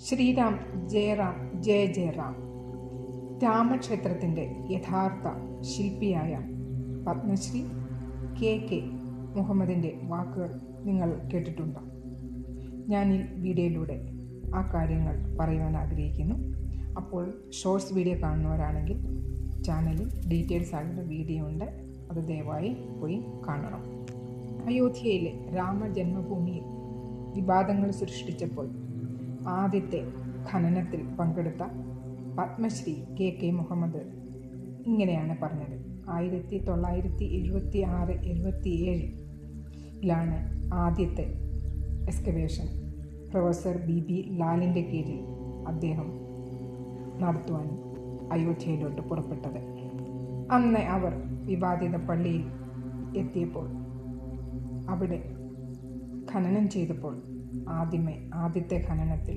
ശ്രീരാം ജയറാം ജയ ജയറാം. രാമക്ഷേത്രത്തിൻ്റെ യഥാർത്ഥ ശില്പിയായ പത്മശ്രീ കെ മുഹമ്മദിൻ്റെ വാക്കുകൾ നിങ്ങൾ കേട്ടിട്ടുണ്ടോ? ഞാൻ ഈ വീഡിയോയിലൂടെ ആ കാര്യങ്ങൾ പറയുവാൻ ആഗ്രഹിക്കുന്നു. അപ്പോൾ ഷോർട്സ് വീഡിയോ കാണുന്നവരാണെങ്കിൽ ചാനലിൽ ഡീറ്റെയിൽസ് ആയിട്ടുള്ള വീഡിയോ ഉണ്ട്, അത് ദയവായി പോയി കാണണം. അയോധ്യയിലെ രാമജന്മഭൂമിയിൽ വിവാദങ്ങൾ സൃഷ്ടിച്ചപ്പോൾ ആദ്യത്തെ ഖനനത്തിൽ പങ്കെടുത്ത പത്മശ്രീ കെ മുഹമ്മദ് ഇങ്ങനെയാണ് പറഞ്ഞത്. 1976-77 ആദ്യത്തെ എക്സ്കവേഷൻ പ്രൊഫസർ BB ലാലിൻ്റെ കീഴിൽ അദ്ദേഹം നടത്തുവാൻ അയോധ്യയിലോട്ട് പുറപ്പെട്ടത്. അന്ന് അവർ വിവാദിത പള്ളിയിൽ എത്തിയപ്പോൾ അവിടെ ഖനനം ചെയ്തപ്പോൾ ആദ്യത്തെ ഖനനത്തിൽ